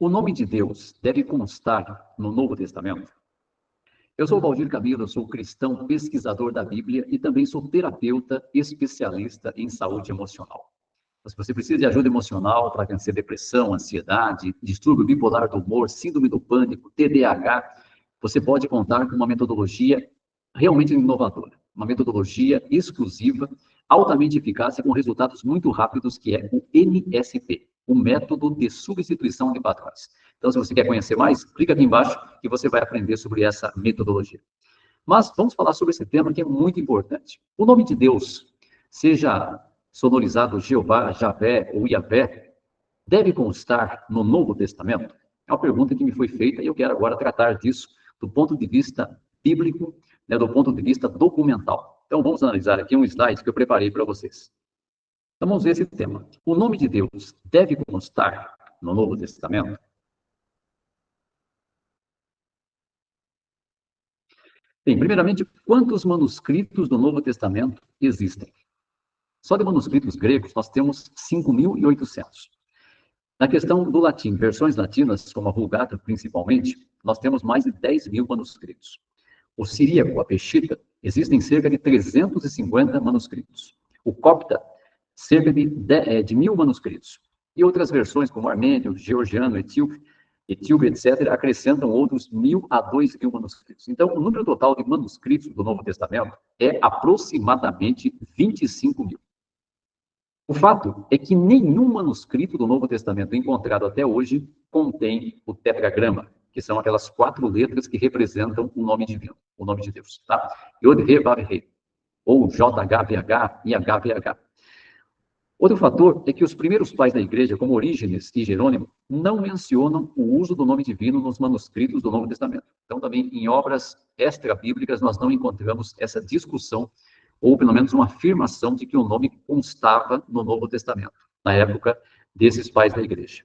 O nome de Deus deve constar no Novo Testamento? Eu sou o Valdir Camilo, sou cristão, pesquisador da Bíblia e também sou terapeuta especialista em saúde emocional. Se você precisa de ajuda emocional para vencer depressão, ansiedade, distúrbio bipolar do humor, síndrome do pânico, TDAH, você pode contar com uma metodologia realmente inovadora, uma metodologia exclusiva, altamente eficaz e com resultados muito rápidos, que é o MSP, o método de substituição de padrões. Então, se você quer conhecer mais, clica aqui embaixo que você vai aprender sobre essa metodologia. Mas vamos falar sobre esse tema que é muito importante. O nome de Deus, seja sonorizado Jeová, Javé ou Iavé, deve constar no Novo Testamento? É uma pergunta que me foi feita e eu quero agora tratar disso do ponto de vista bíblico, do ponto de vista documental. Então, vamos analisar aqui um slide que eu preparei para vocês. Então, vamos ver esse tema. O nome de Deus deve constar no Novo Testamento? Bem, primeiramente, quantos manuscritos do Novo Testamento existem? Só de manuscritos gregos, nós temos 5.800. Na questão do latim, versões latinas, como a Vulgata principalmente, nós temos mais de 10.000 manuscritos. O siríaco, a Peshitta, existem cerca de 350 manuscritos. O copta, cerca de 1.000 manuscritos. E outras versões, como armênio, georgiano, etíope, etc., acrescentam outros 1.000 a 2.000 manuscritos. Então, o número total de manuscritos do Novo Testamento é aproximadamente 25.000. O fato é que nenhum manuscrito do Novo Testamento encontrado até hoje contém o tetragrama, que são aquelas 4 letras que representam o nome divino, o nome de Deus, tá? Yod, He, Vav, He, ou JHVH e HVH. Outro fator é que os primeiros pais da igreja, como Orígenes e Jerônimo, não mencionam o uso do nome divino nos manuscritos do Novo Testamento. Então, também em obras extra-bíblicas, nós não encontramos essa discussão, ou pelo menos uma afirmação de que o nome constava no Novo Testamento, na época desses pais da igreja.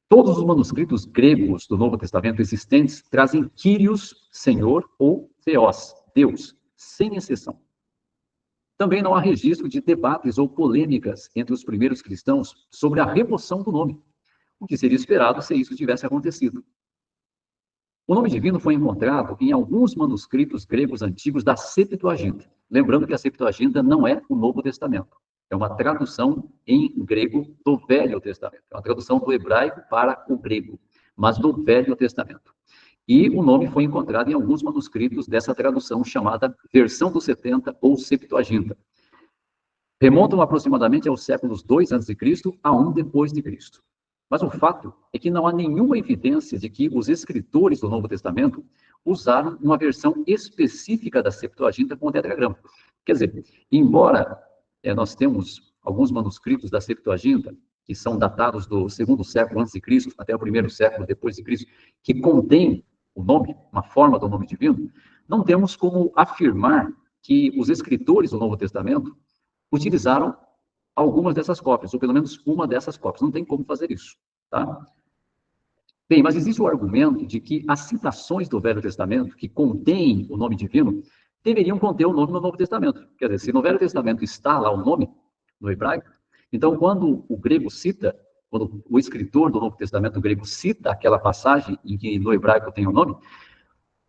Todos os manuscritos gregos do Novo Testamento existentes trazem Kyrios, Senhor, ou Theos, Deus, sem exceção. Também não há registro de debates ou polêmicas entre os primeiros cristãos sobre a remoção do nome, o que seria esperado se isso tivesse acontecido. O nome divino foi encontrado em alguns manuscritos gregos antigos da Septuaginta. Lembrando que a Septuaginta não é o Novo Testamento. É uma tradução em grego do Velho Testamento. É uma tradução do hebraico para o grego, mas do Velho Testamento. E o nome foi encontrado em alguns manuscritos dessa tradução chamada Versão dos 70 ou Septuaginta. Remontam aproximadamente aos séculos 2 a.C. a 1 depois de Cristo. Mas o fato é que não há nenhuma evidência de que os escritores do Novo Testamento usaram uma versão específica da Septuaginta com o tetragrama. Quer dizer, embora nós temos alguns manuscritos da Septuaginta, que são datados do 2º século antes de Cristo até o 1º século depois de Cristo, que contêm o nome, uma forma do nome divino, não temos como afirmar que os escritores do Novo Testamento utilizaram algumas dessas cópias, ou pelo menos uma dessas cópias. Não tem como fazer isso, tá? Bem, mas existe o argumento de que as citações do Velho Testamento, que contêm o nome divino, deveriam conter o nome no Novo Testamento. Quer dizer, se no Velho Testamento está lá o nome, no hebraico, então quando o grego cita, quando o escritor do Novo Testamento grego cita aquela passagem em que no hebraico tem o nome,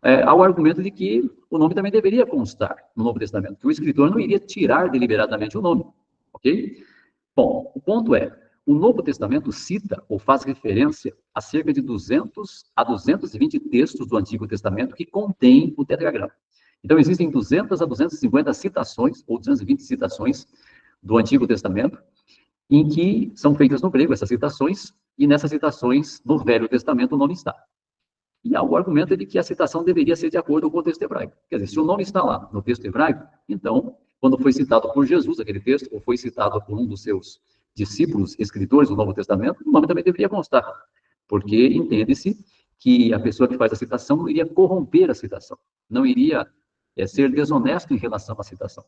há o argumento de que o nome também deveria constar no Novo Testamento, que o escritor não iria tirar deliberadamente o nome, ok? Bom, o ponto é, o Novo Testamento cita ou faz referência a cerca de 200 a 220 textos do Antigo Testamento que contêm o tetragrama. Então, existem 200 a 250 citações, ou 220 citações do Antigo Testamento, em que são feitas no grego essas citações, e nessas citações, no Velho Testamento, o nome está. E há o argumento de que a citação deveria ser de acordo com o texto hebraico. Quer dizer, se o nome está lá no texto hebraico, então, quando foi citado por Jesus aquele texto, ou foi citado por um dos seus discípulos, escritores do Novo Testamento, o nome também deveria constar. Porque entende-se que a pessoa que faz a citação não iria corromper a citação, não iria ser desonesto em relação à citação.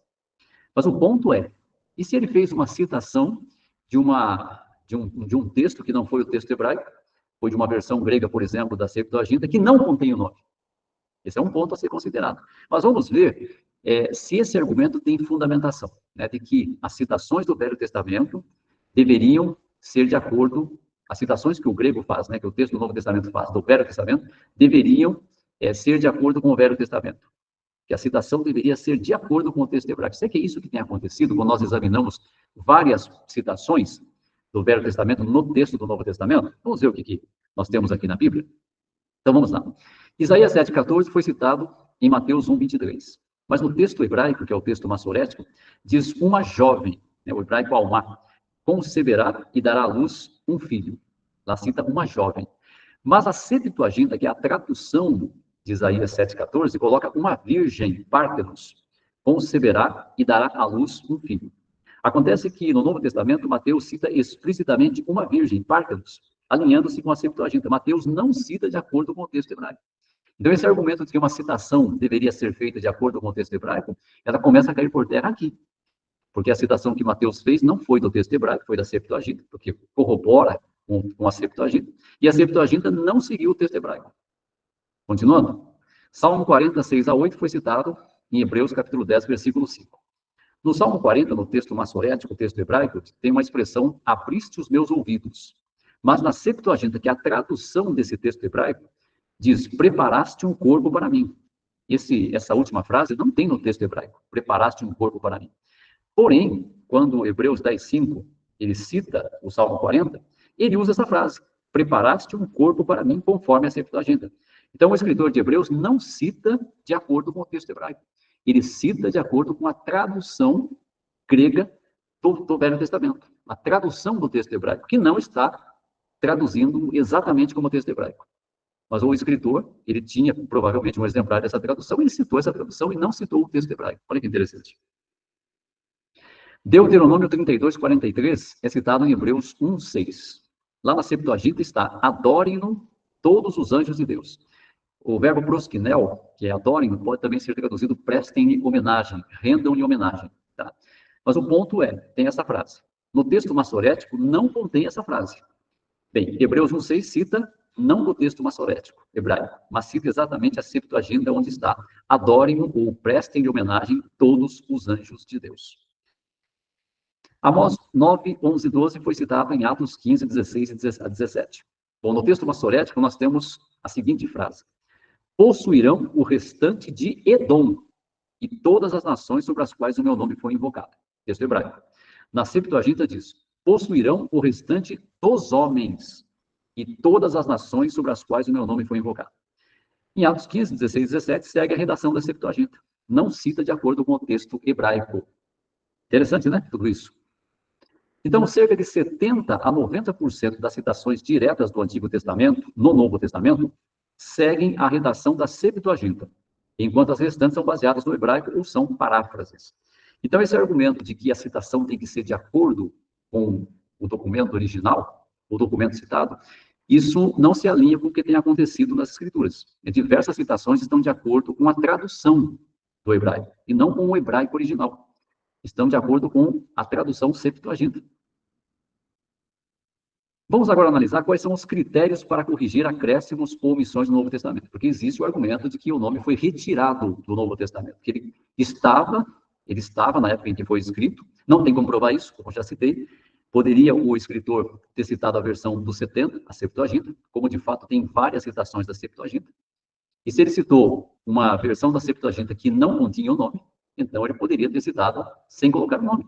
Mas o ponto é, e se ele fez uma citação de um texto que não foi o texto hebraico, foi de uma versão grega, por exemplo, da Septuaginta, que não contém o nome? Esse é um ponto a ser considerado. Mas vamos ver se esse argumento tem fundamentação, de que as citações do Velho Testamento deveriam ser de acordo as citações que o grego faz, né, que o texto do Novo Testamento faz, do Velho Testamento, deveriam ser de acordo com o Velho Testamento. Que a citação deveria ser de acordo com o texto hebraico. Será que é isso que tem acontecido quando nós examinamos várias citações do Velho Testamento no texto do Novo Testamento? Vamos ver o que nós temos aqui na Bíblia? Então vamos lá. Isaías 7,14 foi citado em Mateus 1,23. Mas no texto hebraico, que é o texto massorético, diz uma jovem, né, o hebraico alma, conceberá e dará à luz um filho. Lá cita uma jovem. Mas a Septuaginta, que é a tradução de Isaías 7,14, coloca uma virgem, Pártenos, conceberá e dará à luz um filho. Acontece que no Novo Testamento, Mateus cita explicitamente uma virgem, Pártenos, alinhando-se com a Septuaginta. Mateus não cita de acordo com o texto hebraico. Então, esse argumento de que uma citação deveria ser feita de acordo com o texto hebraico, ela começa a cair por terra aqui. Porque a citação que Mateus fez não foi do texto hebraico, foi da Septuaginta, porque corrobora com a Septuaginta. E a Septuaginta não seguiu o texto hebraico. Continuando. Salmo 40, 6-8 foi citado em Hebreus capítulo 10, versículo 5. No Salmo 40, no texto massorético, o texto hebraico, tem uma expressão, abriste os meus ouvidos. Mas na Septuaginta, que é a tradução desse texto hebraico, diz, preparaste um corpo para mim. Essa última frase não tem no texto hebraico, preparaste um corpo para mim. Porém, quando Hebreus 10, 5, ele cita o Salmo 40, ele usa essa frase, preparaste um corpo para mim, conforme a Septuaginta. Então, o escritor de Hebreus não cita de acordo com o texto hebraico. Ele cita de acordo com a tradução grega do Velho Testamento. A tradução do texto hebraico, que não está traduzindo exatamente como o texto hebraico. Mas o escritor, ele tinha provavelmente um exemplar dessa tradução, ele citou essa tradução e não citou o texto hebraico. Olha que interessante. Deuteronômio 32, 43 é citado em Hebreus 1, 6. Lá na Septuaginta está, adorem-no todos os anjos de Deus. O verbo proskinel, que é adorem, pode também ser traduzido prestem-lhe homenagem, rendam-lhe homenagem. Tá? Mas o ponto é, tem essa frase. No texto massorético não contém essa frase. Bem, Hebreus 1, 6 cita não do texto massorético, hebraico, mas cita exatamente a Septuaginta, onde está, adorem-no ou prestem-lhe homenagem todos os anjos de Deus. Amós 9, 11 e 12 foi citado em Atos 15, 16 a 17. Bom, no texto massorético nós temos a seguinte frase. Possuirão o restante de Edom e todas as nações sobre as quais o meu nome foi invocado. Texto hebraico. Na Septuaginta diz, possuirão o restante dos homens e todas as nações sobre as quais o meu nome foi invocado. Em Atos 15, 16 e 17 segue a redação da Septuaginta. Não cita de acordo com o texto hebraico. Interessante, né? Tudo isso. Então, cerca de 70% a 90% das citações diretas do Antigo Testamento, no Novo Testamento, seguem a redação da Septuaginta, enquanto as restantes são baseadas no hebraico ou são paráfrases. Então, esse argumento de que a citação tem que ser de acordo com o documento original, o documento citado, isso não se alinha com o que tem acontecido nas Escrituras. Diversas citações estão de acordo com a tradução do hebraico, e não com o hebraico original. Estão de acordo com a tradução Septuaginta. Vamos agora analisar quais são os critérios para corrigir acréscimos ou omissões no Novo Testamento, porque existe o argumento de que o nome foi retirado do Novo Testamento, que ele estava na época em que foi escrito, não tem como provar isso, como já citei, poderia o escritor ter citado a versão dos 70, a Septuaginta, como de fato tem várias citações da Septuaginta, e se ele citou uma versão da Septuaginta que não continha o nome, então ele poderia ter citado sem colocar o nome.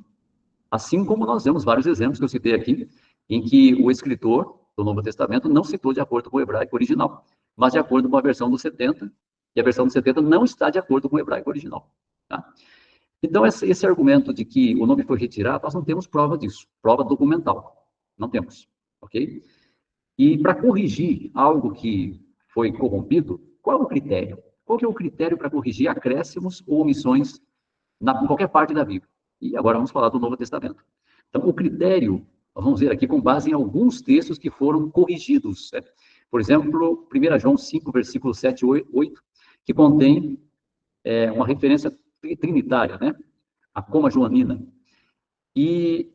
Assim como nós vemos vários exemplos que eu citei aqui, em que o escritor do Novo Testamento não citou de acordo com o hebraico original, mas de acordo com a versão dos 70, e a versão dos 70 não está de acordo com o hebraico original. Tá? Então, esse argumento de que o nome foi retirado, nós não temos prova disso, prova documental. Não temos, ok? E para corrigir algo que foi corrompido, qual é o critério? Qual que é o critério para corrigir acréscimos ou omissões em qualquer parte da Bíblia? E agora vamos falar do Novo Testamento. Então, o critério, nós vamos ver aqui com base em alguns textos que foram corrigidos. Certo? Por exemplo, 1 João 5, versículo 7 e 8, que contém uma referência trinitária, né? A coma joanina. E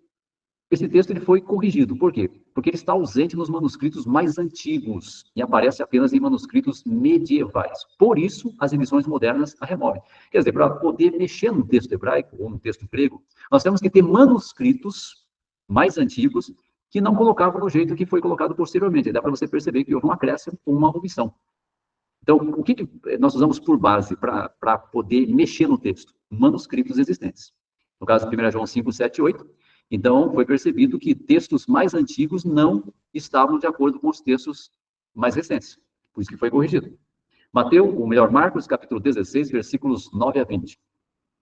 esse texto ele foi corrigido. Por quê? Porque ele está ausente nos manuscritos mais antigos e aparece apenas em manuscritos medievais. Por isso, as edições modernas a removem. Quer dizer, para poder mexer no texto hebraico ou no texto grego, nós temos que ter manuscritos mais antigos que não colocavam do jeito que foi colocado posteriormente. Dá para você perceber que houve um acréscimo ou uma omissão. Então, o que nós usamos por base para poder mexer no texto? Manuscritos existentes. No caso, 1 João 5, 7 e 8. Então, foi percebido que textos mais antigos não estavam de acordo com os textos mais recentes. Por isso que foi corrigido. Marcos, capítulo 16, versículos 9 a 20.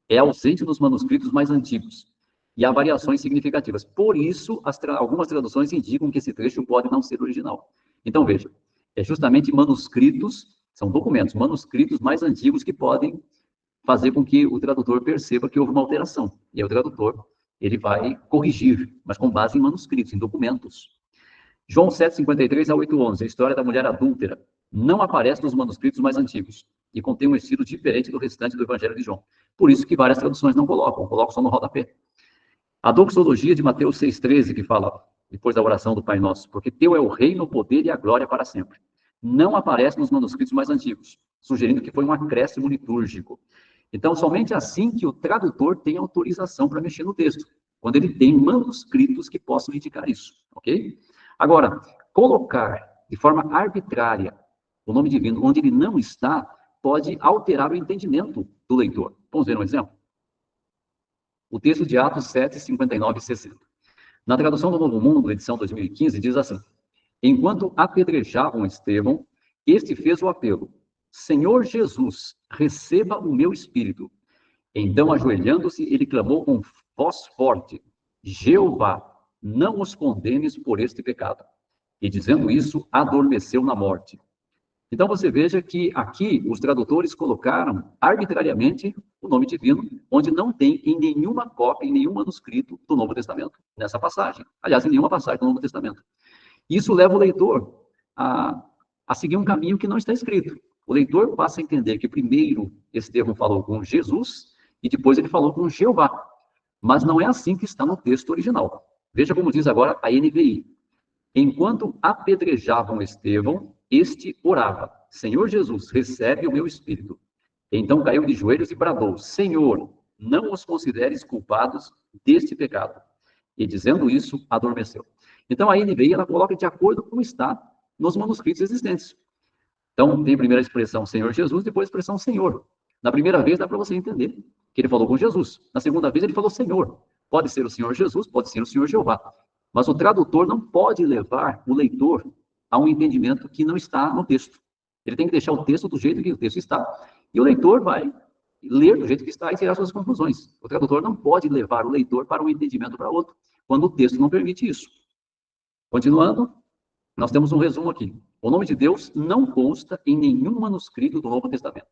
É ausente nos manuscritos mais antigos. E há variações significativas. Por isso, algumas traduções indicam que esse trecho pode não ser original. Então, veja, é justamente manuscritos, são documentos, manuscritos mais antigos que podem fazer com que o tradutor perceba que houve uma alteração. E aí o tradutor, ele vai corrigir, mas com base em manuscritos, em documentos. João 7, 53 a 8, 11, a história da mulher adúltera, não aparece nos manuscritos mais antigos e contém um estilo diferente do restante do Evangelho de João. Por isso que várias traduções não colocam só no rodapé. A doxologia de Mateus 6,13, que fala, depois da oração do Pai Nosso, porque teu é o reino, o poder e a glória para sempre. Não aparece nos manuscritos mais antigos, sugerindo que foi um acréscimo litúrgico. Então, somente assim que o tradutor tem autorização para mexer no texto, quando ele tem manuscritos que possam indicar isso, ok? Agora, colocar de forma arbitrária o nome divino onde ele não está, pode alterar o entendimento do leitor. Vamos ver um exemplo? O texto de Atos 7, 59 e 60. Na tradução do Novo Mundo, edição 2015, diz assim: enquanto apedrejavam Estevão, este fez o apelo: Senhor Jesus, receba o meu espírito. Então, ajoelhando-se, ele clamou com voz forte: Jeová, não os condenes por este pecado. E dizendo isso, adormeceu na morte. Então, você veja que aqui os tradutores colocaram arbitrariamente o nome divino, onde não tem em nenhuma cópia, em nenhum manuscrito do Novo Testamento, nessa passagem. Aliás, em nenhuma passagem do Novo Testamento. Isso leva o leitor a seguir um caminho que não está escrito. O leitor passa a entender que primeiro Estevão falou com Jesus e depois ele falou com Jeová. Mas não é assim que está no texto original. Veja como diz agora a NVI. Enquanto apedrejavam Estevão, este orava: Senhor Jesus, recebe o meu espírito. Então caiu de joelhos e bradou: Senhor, não os consideres culpados deste pecado. E dizendo isso, adormeceu. Então a NVI ela coloca de acordo com está nos manuscritos existentes. Então tem a primeira expressão Senhor Jesus, depois a expressão Senhor. Na primeira vez dá para você entender que ele falou com Jesus. Na segunda vez ele falou Senhor. Pode ser o Senhor Jesus, pode ser o Senhor Jeová. Mas o tradutor não pode levar o leitor a um entendimento que não está no texto. Ele tem que deixar o texto do jeito que o texto está. E o leitor vai ler do jeito que está e tirar suas conclusões. O tradutor não pode levar o leitor para um entendimento para outro, quando o texto não permite isso. Continuando, nós temos um resumo aqui. O nome de Deus não consta em nenhum manuscrito do Novo Testamento.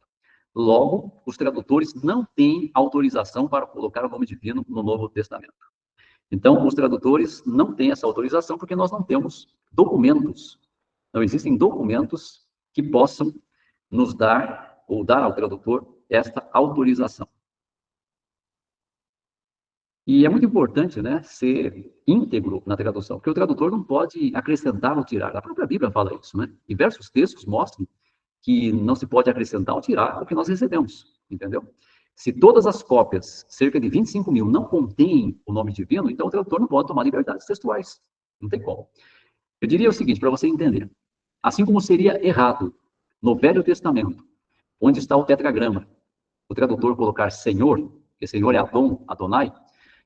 Logo, os tradutores não têm autorização para colocar o nome divino no Novo Testamento. Então, os tradutores não têm essa autorização porque nós não temos documentos. Não existem documentos que possam nos dar, ou dar ao tradutor, esta autorização. E é muito importante, né, ser íntegro na tradução, porque o tradutor não pode acrescentar ou tirar. A própria Bíblia fala isso, né? Diversos textos mostram que não se pode acrescentar ou tirar o que nós recebemos, entendeu? Se todas as cópias, cerca de 25 mil, não contêm o nome divino, então o tradutor não pode tomar liberdades textuais. Não tem como. Eu diria o seguinte, para você entender. Assim como seria errado no Velho Testamento, onde está o tetragrama, o tradutor colocar Senhor, que Senhor é Adon, Adonai,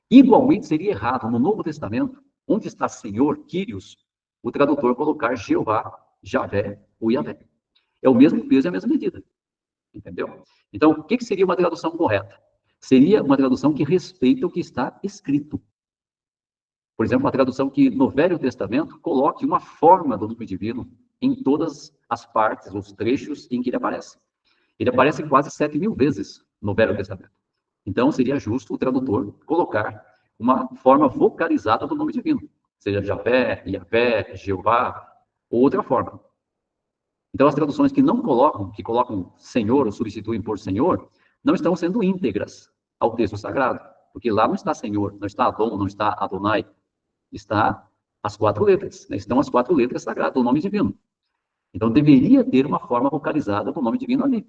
igualmente seria errado no Novo Testamento, onde está Senhor, Kyrios, o tradutor colocar Jeová, Javé ou Yahvé. É o mesmo peso e a mesma medida. Entendeu? Então, o que seria uma tradução correta? Seria uma tradução que respeita o que está escrito. Por exemplo, uma tradução que no Velho Testamento coloque uma forma do nome divino em todas as partes, os trechos em que ele aparece. Ele aparece quase 7.000 vezes no Velho Testamento. Então, seria justo o tradutor colocar uma forma vocalizada do nome divino, seja Javé, Yahvé, Jeová, ou outra forma. Então, as traduções que não colocam, que colocam Senhor ou substituem por Senhor, não estão sendo íntegras ao texto sagrado, porque lá não está Senhor, não está Adon, não está Adonai, está as 4 letras, né? Estão as 4 letras sagradas do nome divino. Então, deveria ter uma forma vocalizada do nome divino ali.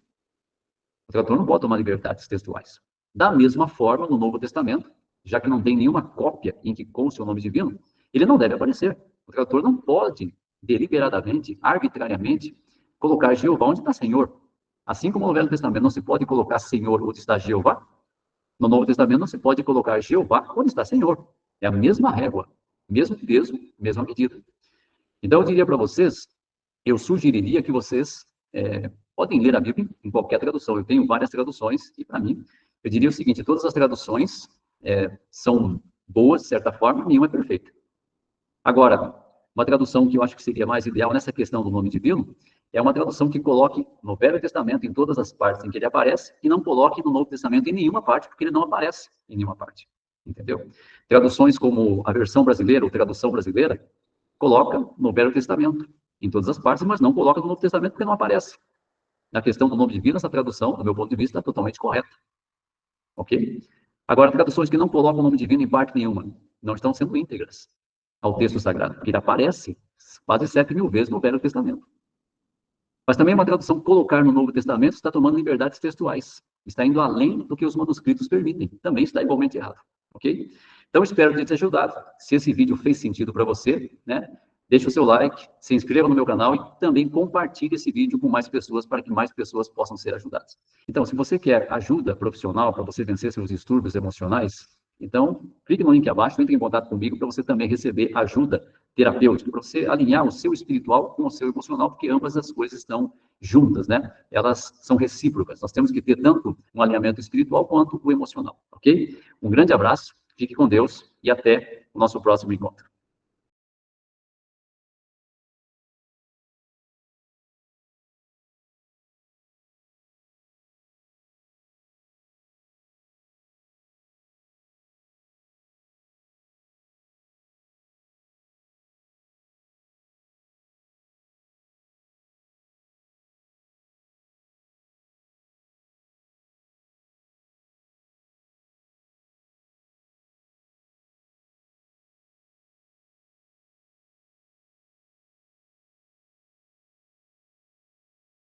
O tradutor não pode tomar liberdades textuais. Da mesma forma, no Novo Testamento, já que não tem nenhuma cópia em que conste o nome divino, ele não deve aparecer. O tradutor não pode, deliberadamente, arbitrariamente, colocar Jeová onde está Senhor. Assim como no Velho Testamento não se pode colocar Senhor onde está Jeová, no Novo Testamento não se pode colocar Jeová onde está Senhor. É a mesma régua, mesmo peso, mesma medida. Então, eu diria para vocês, eu sugeriria que vocês podem ler a Bíblia em qualquer tradução. Eu tenho várias traduções, e para mim, eu diria o seguinte: todas as traduções são boas, de certa forma, nenhuma é perfeita. Agora, uma tradução que eu acho que seria mais ideal nessa questão do nome divino é uma tradução que coloque no Velho Testamento em todas as partes em que ele aparece e não coloque no Novo Testamento em nenhuma parte, porque ele não aparece em nenhuma parte. Entendeu? Traduções como a versão brasileira ou tradução brasileira coloca no Velho Testamento em todas as partes, mas não coloca no Novo Testamento porque não aparece. Na questão do nome divino, essa tradução, do meu ponto de vista, é totalmente correta. Ok? Agora, traduções que não colocam o nome divino em parte nenhuma não estão sendo íntegras ao texto sagrado, porque ele aparece quase 7.000 vezes no Velho Testamento. Mas também uma tradução colocar no Novo Testamento está tomando liberdades textuais, está indo além do que os manuscritos permitem, também está igualmente errado, ok? Então, espero ter te ajudado. Se esse vídeo fez sentido para você, né, deixe o seu like, se inscreva no meu canal e também compartilhe esse vídeo com mais pessoas para que mais pessoas possam ser ajudadas. Então, se você quer ajuda profissional para você vencer seus distúrbios emocionais, então, clique no link abaixo, entre em contato comigo para você também receber ajuda terapêutica, para você alinhar o seu espiritual com o seu emocional, porque ambas as coisas estão juntas, né? Elas são recíprocas. Nós temos que ter tanto um alinhamento espiritual quanto o emocional, ok? Um grande abraço, fique com Deus e até o nosso próximo encontro.